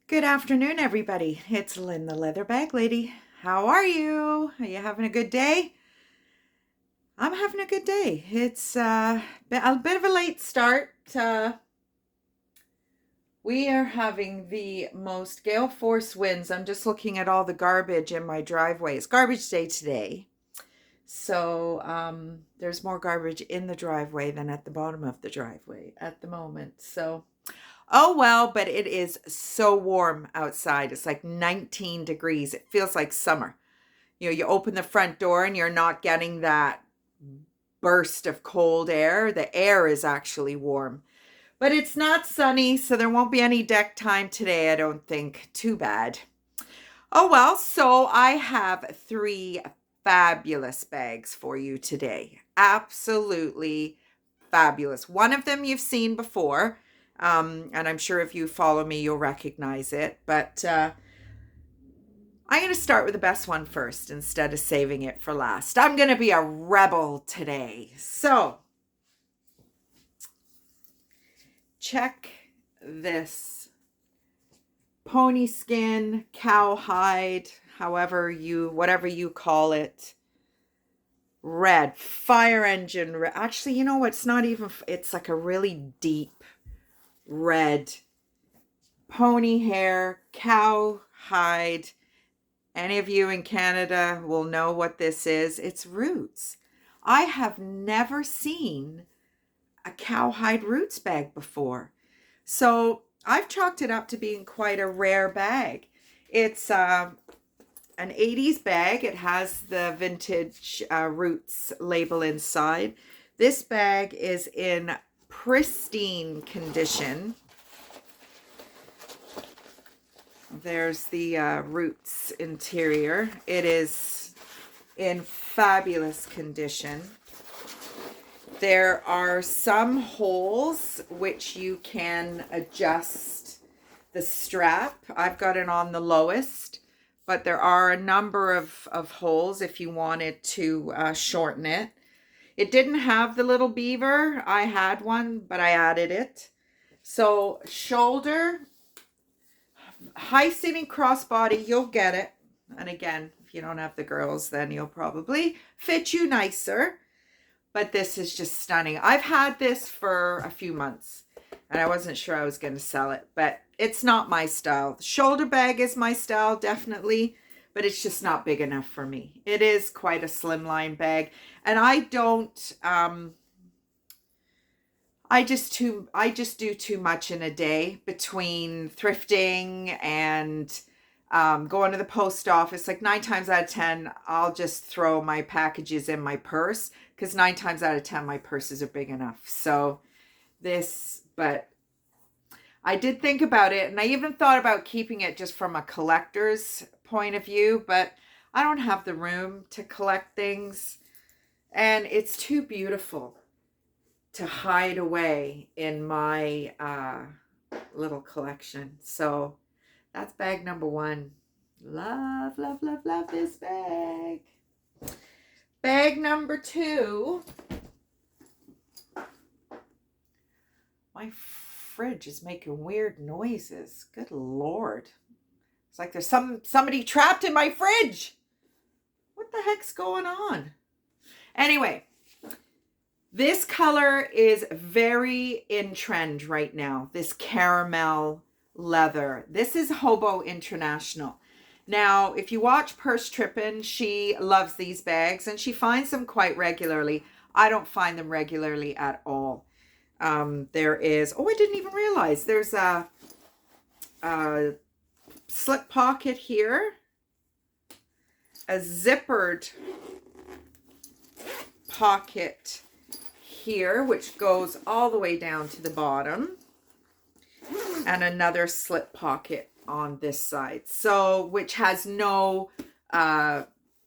Good afternoon, everybody. It's Lynn, the leather bag lady. How are you? Are you having a good day? I'm having a good day. It's been a bit of a late start. We are having the most gale force winds. I'm just looking at all the garbage in my driveway. It's garbage day today. So there's more garbage in the driveway than at the bottom of the driveway at the moment. So oh well, but it is so warm outside. It's like 19 degrees. It feels like summer. You open the front door and you're not getting that burst of cold air. The air is actually warm. But it's not sunny, so there won't be any deck time today, I don't think. Too bad. Oh well, so I have three fabulous bags for you today. Absolutely fabulous. One of them you've seen before. And I'm sure if you follow me, you'll recognize it. But I'm going to start with the best one first instead of saving it for last. I'm going to be a rebel today. So, check this pony skin, cowhide, whatever you call it. Red, fire engine red. Actually, you know what? It's like a really deep red pony hair, cowhide. Any of you in Canada will know what this is. It's roots. I have never seen a cowhide roots bag before. So I've chalked it up to being quite a rare bag. It's an 80s bag. It has the vintage roots label inside. This bag is in pristine condition. There's the roots interior. It is in fabulous condition. There are some holes which you can adjust the strap. I've got it on the lowest, but there are a number of holes if you wanted to shorten it. It didn't have the little beaver. I had one, but I added it. So shoulder, high sitting crossbody, you'll get it. And again, if you don't have the girls, then you'll probably fit you nicer. But this is just stunning. I've had this for a few months and I wasn't sure I was going to sell it, but it's not my style. The shoulder bag is my style, definitely, but it's just not big enough for me. It is quite a slimline bag, and I just do too much in a day between thrifting and going to the post office. Like 9 times out of 10, I'll just throw my packages in my purse because 9 times out of 10, my purses are big enough. So but I did think about it, and I even thought about keeping it just from a collector's point of view, but I don't have the room to collect things, and it's too beautiful to hide away in my little collection. So that's bag number one. Love, love, love, love this bag. Bag number two. My fridge is making weird noises. Good Lord. It's like there's somebody trapped in my fridge. What the heck's going on? Anyway, this color is very in trend right now. This caramel leather. This is Hobo International. Now, if you watch Purse Trippin', she loves these bags and she finds them quite regularly. I don't find them regularly at all. There is, I didn't even realize there's a slip pocket here, a zippered pocket here, which goes all the way down to the bottom, and another slip pocket on this side, so which has no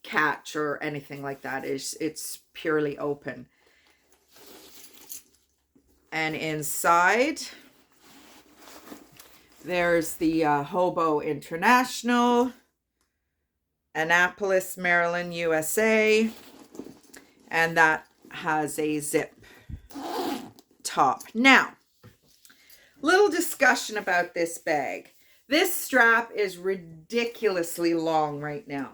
catch or anything like that. It's purely open. And inside there's the Hobo International, Annapolis, Maryland, USA, and that has a zip top. Now, little discussion about this bag. This strap is ridiculously long right now.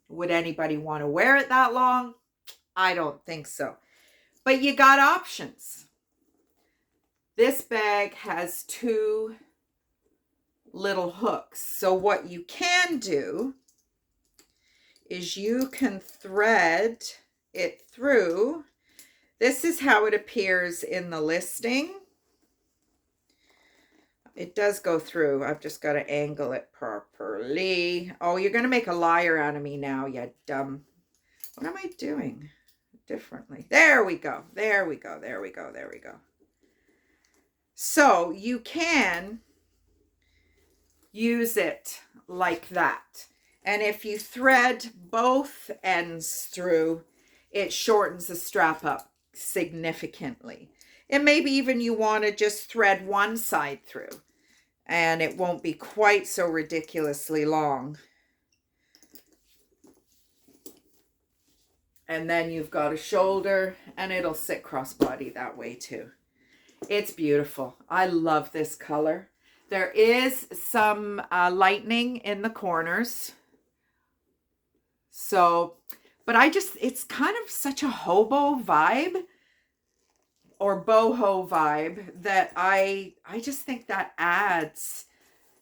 Would anybody want to wear it that long? I don't think so. But you got options. This bag has two little hooks. So what you can do is you can thread it through. This is how it appears in the listing. It does go through. I've just got to angle it properly. Oh, you're going to make a liar out of me now, you dumb. What am I doing differently? There we go. There we go. There we go. There we go. So you can use it like that. And if you thread both ends through, it shortens the strap up significantly. And maybe even you want to just thread one side through, and it won't be quite so ridiculously long. And then you've got a shoulder, and it'll sit crossbody that way too. It's beautiful. I love this color. There is some lightning in the corners. So, but it's kind of such a hobo vibe or boho vibe that I just think that adds,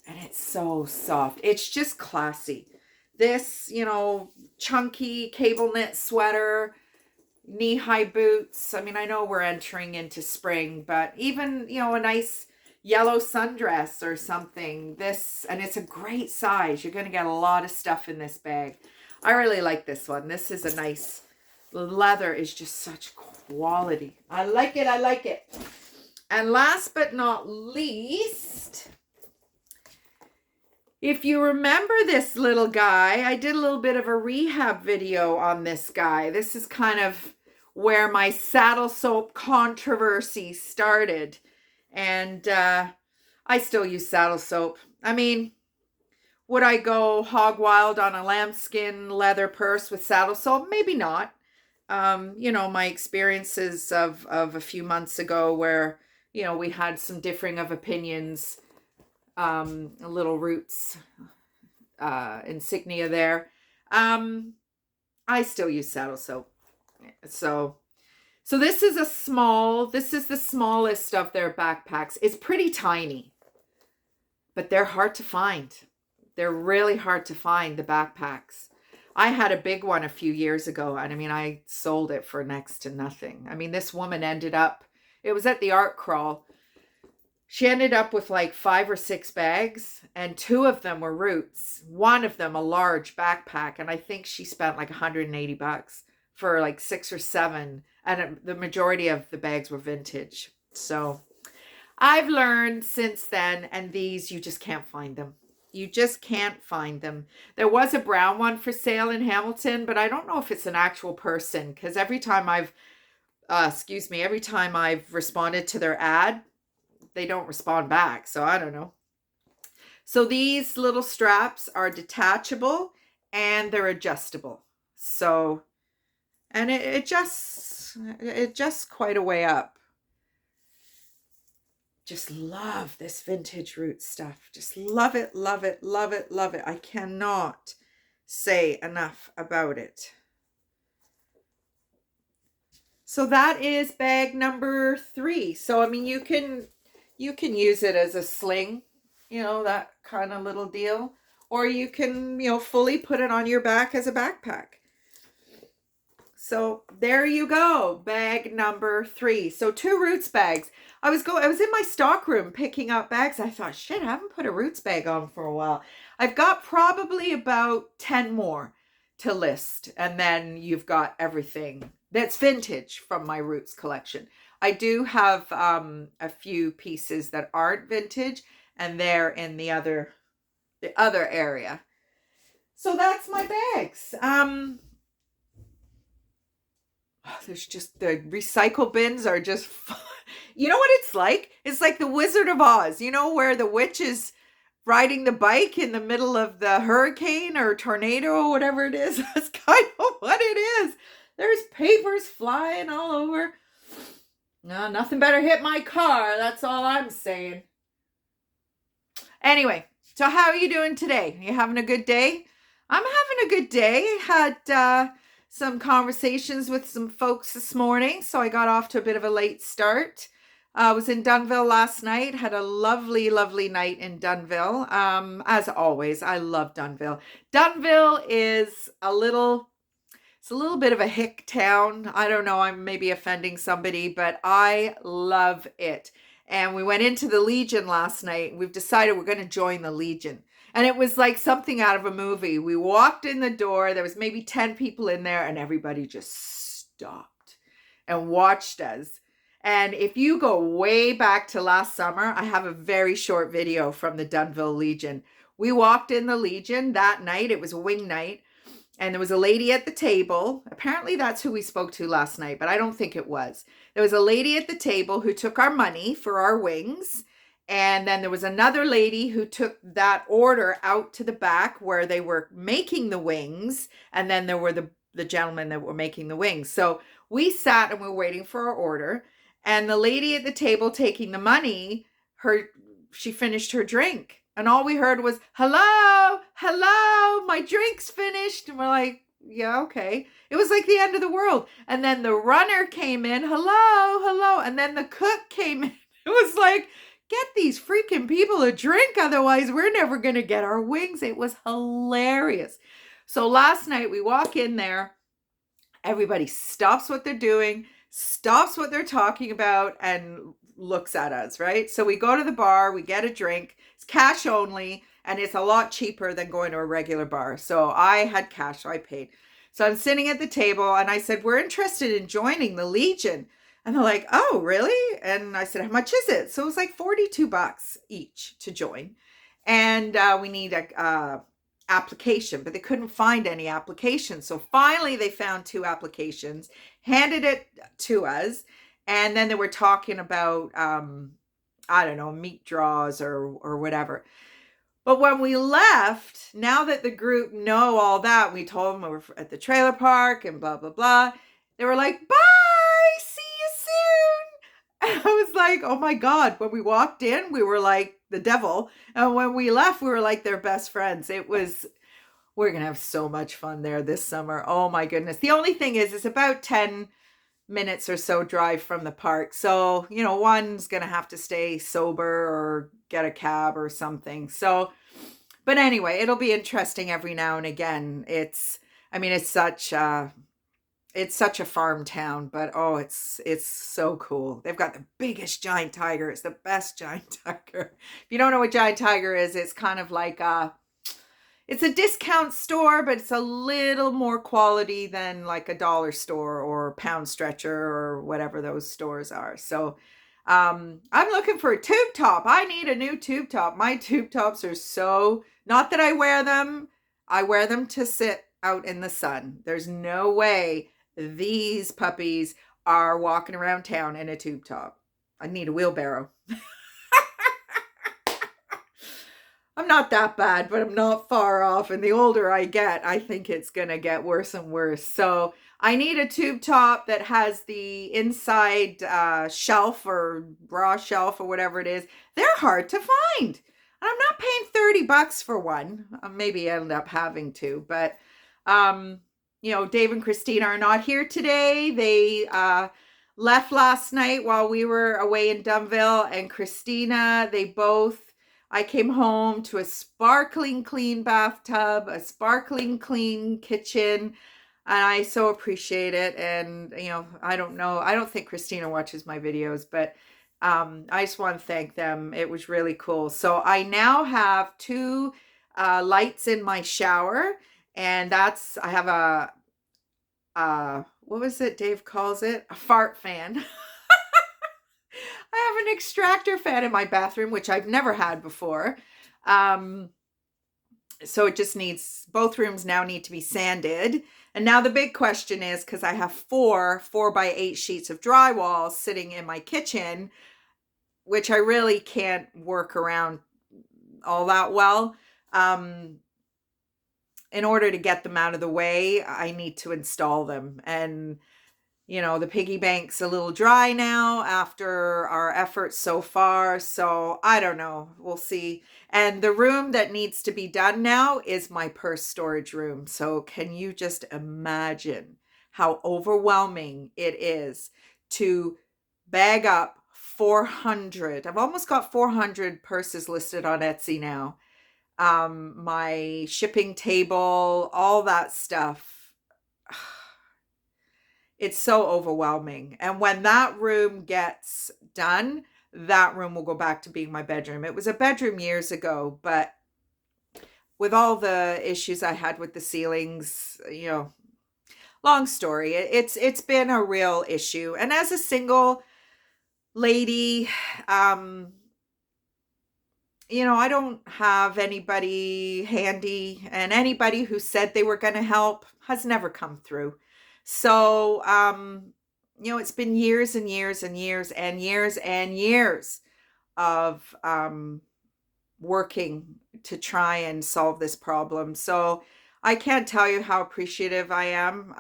and it's so soft. It's just classy. This, you know, chunky cable knit sweater, knee-high boots. I mean, I know we're entering into spring, but even, you know, a nice yellow sundress or something. This, and it's a great size. You're going to get a lot of stuff in this bag. I really like this one. This is a nice, the leather is just such quality. I like it. I like it. And last but not least, if you remember this little guy, I did a little bit of a rehab video on this guy. This is kind of where my saddle soap controversy started. And I still use saddle soap. I mean, would I go hog wild on a lambskin leather purse with saddle soap? Maybe not. You know, my experiences of a few months ago where, you know, we had some differing of opinions, a little roots insignia there. I still use saddle soap. So this is the smallest of their backpacks. It's pretty tiny, but they're hard to find. They're really hard to find, the backpacks. I had a big one a few years ago, and I mean, I sold it for next to nothing. I mean, this woman ended up, it was at the art crawl. She ended up with like 5 or 6 bags, and 2 of them were roots. One of them, a large backpack, and I think she spent like $180 for like 6 or 7, and the majority of the bags were vintage. So I've learned since then, and these, you just can't find them. You just can't find them. There was a brown one for sale in Hamilton, but I don't know if it's an actual person, because every time I've responded to their ad, they don't respond back. So I don't know. So these little straps are detachable and they're adjustable. So, and it adjusts quite a way up. Just love this vintage root stuff. Just love it, love it, love it, love it. I cannot say enough about it. So that is bag number 3. So, I mean, you can use it as a sling, you know, that kind of little deal. Or you can, you know, fully put it on your back as a backpack. So there you go, bag number 3. So 2 roots bags. I was in my stock room picking up bags. I thought, shit, I haven't put a roots bag on for a while. I've got probably about 10 more to list. And then you've got everything that's vintage from my roots collection. I do have a few pieces that aren't vintage, and they're in the other area. So that's my bags. There's just, the recycle bins are just fun. You know what it's like? It's like the Wizard of Oz, you know, where the witch is riding the bike in the middle of the hurricane or tornado or whatever it is. That's kind of what it is. There's papers flying all over. No, nothing better hit my car. That's all I'm saying. Anyway, So how are you doing today? You having a good day? I'm having a good day. Had some conversations with some folks this morning, so I got off to a bit of a late start. I was in Dunnville last night. Had a lovely, lovely night in Dunnville. As always, I love Dunnville. Dunnville is it's a little bit of a hick town. I don't know, I'm maybe offending somebody, but I love it. And we went into the Legion last night. We've decided we're going to join the Legion. And it was like something out of a movie. We walked in the door, there was maybe 10 people in there, and everybody just stopped and watched us. And if you go way back to last summer, I have a very short video from the Dunnville Legion. We walked in the Legion that night. It was a wing night. And there was a lady at the table. Apparently that's who we spoke to last night, but I don't think it was. There was a lady at the table who took our money for our wings. And then there was another lady who took that order out to the back where they were making the wings. And then there were the gentlemen that were making the wings. So we sat and we were waiting for our order. And the lady at the table taking the money, she finished her drink. And all we heard was, hello, hello, my drink's finished. And we're like, yeah, okay. It was like the end of the world. And then the runner came in, hello, hello. And then the cook came in. It was like, get these freaking people a drink. Otherwise, we're never going to get our wings. It was hilarious. So last night we walk in there. Everybody stops what they're doing, stops what they're talking about, and looks at us, right? So we go to the bar, we get a drink. It's cash only, and it's a lot cheaper than going to a regular bar. So I had cash, so I paid. So I'm sitting at the table, and I said, we're interested in joining the Legion. And they're like, oh, really? And I said, how much is it? So it was like $42 each to join. And we need a application, but they couldn't find any applications. So finally they found 2 applications, handed it to us. And then they were talking about, I don't know, meat draws or whatever. But when we left, now that the group know all that, we told them we were at the trailer park and blah, blah, blah. They were like, bye, see you soon. And I was like, oh my God. When we walked in, we were like the devil. And when we left, we were like their best friends. We're going to have so much fun there this summer. Oh my goodness. The only thing is, it's about 10 minutes or so drive from the park. So, one's going to have to stay sober or get a cab or something. So, but anyway, it'll be interesting every now and again. It's such a farm town, but oh, it's so cool. They've got the biggest giant tiger. It's the best giant tiger. If you don't know what giant tiger is, it's kind of like it's a discount store, but it's a little more quality than like a dollar store or Pound Stretcher or whatever those stores are. So I'm looking for a tube top. I need a new tube top. My tube tops are so, not that I wear them to sit out in the sun. There's no way these puppies are walking around town in a tube top. I need a wheelbarrow. I'm not that bad, but I'm not far off. And the older I get, I think it's going to get worse and worse. So I need a tube top that has the inside shelf or bra shelf or whatever it is. They're hard to find. And I'm not paying $30 for one. Maybe I end up having to. But, Dave and Christina are not here today. They left last night while we were away in Dunnville. And Christina, I came home to a sparkling clean bathtub, a sparkling clean kitchen, and I so appreciate it. And, I don't think Christina watches my videos, but I just want to thank them. It was really cool. So I now have 2 lights in my shower, and I have what was it Dave calls it? A fart fan. I have an extractor fan in my bathroom, which I've never had before. So it just both rooms now need to be sanded. And now the big question is, because I have 4 4x8 sheets of drywall sitting in my kitchen, which I really can't work around all that well. In order to get them out of the way, I need to install them. And The piggy bank's a little dry now after our efforts so far. So I don't know. We'll see. And the room that needs to be done now is my purse storage room. So can you just imagine how overwhelming it is to bag up 400? I've almost got 400 purses listed on Etsy now. My shipping table, all that stuff. It's so overwhelming. And when that room gets done, that room will go back to being my bedroom. It was a bedroom years ago, but with all the issues I had with the ceilings, long story. It's been a real issue. And as a single lady, I don't have anybody handy, and anybody who said they were going to help has never come through. So, it's been years and years and years and years and years of working to try and solve this problem. So I can't tell you how appreciative I am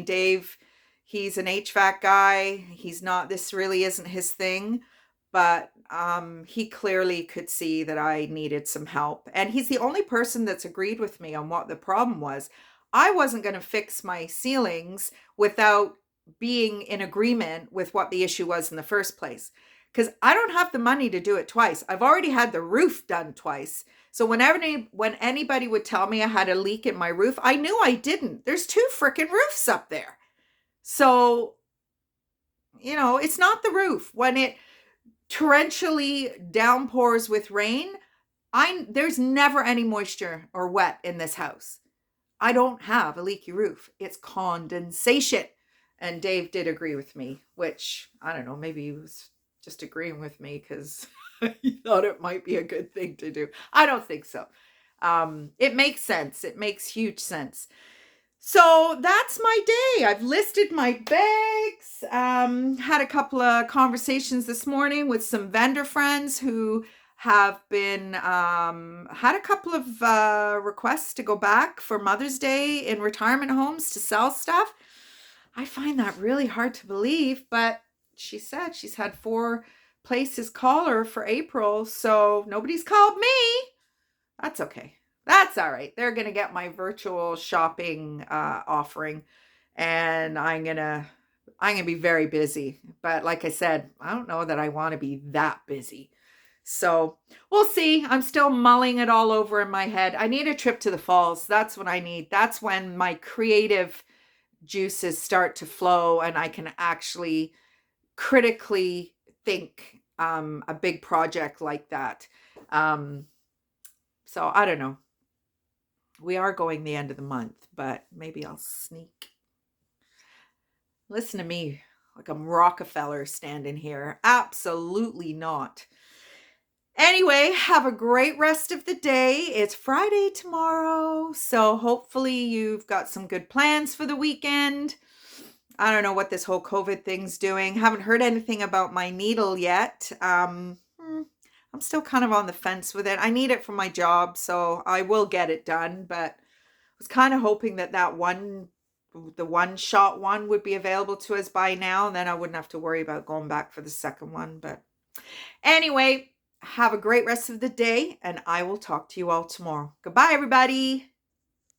Dave, he's an HVAC guy. This really isn't his thing, but he clearly could see that I needed some help. And he's the only person that's agreed with me on what the problem was. I wasn't going to fix my ceilings without being in agreement with what the issue was in the first place, because I don't have the money to do it twice. I've already had the roof done twice. So when anybody would tell me I had a leak in my roof, I knew I didn't. There's 2 freaking roofs up there. So, it's not the roof. When it torrentially downpours with rain, there's never any moisture or wet in this house. I don't have a leaky roof. It's condensation. And Dave did agree with me, which I don't know, maybe he was just agreeing with me because he thought it might be a good thing to do. I don't think so. It makes sense. It makes huge sense. So that's my day. I've listed my bags. Had a couple of conversations this morning with some vendor friends who have been had a couple of requests to go back for Mother's Day in retirement homes to sell stuff. I find that really hard to believe, but she said she's had 4 places call her for April, so nobody's called me. That's okay. That's all right. They're going to get my virtual shopping offering, and I'm going to be very busy. But like I said, I don't know that I want to be that busy. So we'll see. I'm still mulling it all over in my head. I need a trip to the falls. That's what I need. That's when my creative juices start to flow and I can actually critically think a big project like that. So I don't know. We are going the end of the month, but maybe I'll sneak. Listen to me like I'm Rockefeller standing here. Absolutely not. Anyway, have a great rest of the day. It's Friday tomorrow, so hopefully you've got some good plans for the weekend. I don't know what this whole COVID thing's doing. Haven't heard anything about my needle yet. I'm still kind of on the fence with it. I need it for my job, so I will get it done, but I was kind of hoping that the one shot one would be available to us by now, and then I wouldn't have to worry about going back for the second one. But anyway, have a great rest of the day, and I will talk to you all tomorrow. Goodbye, everybody.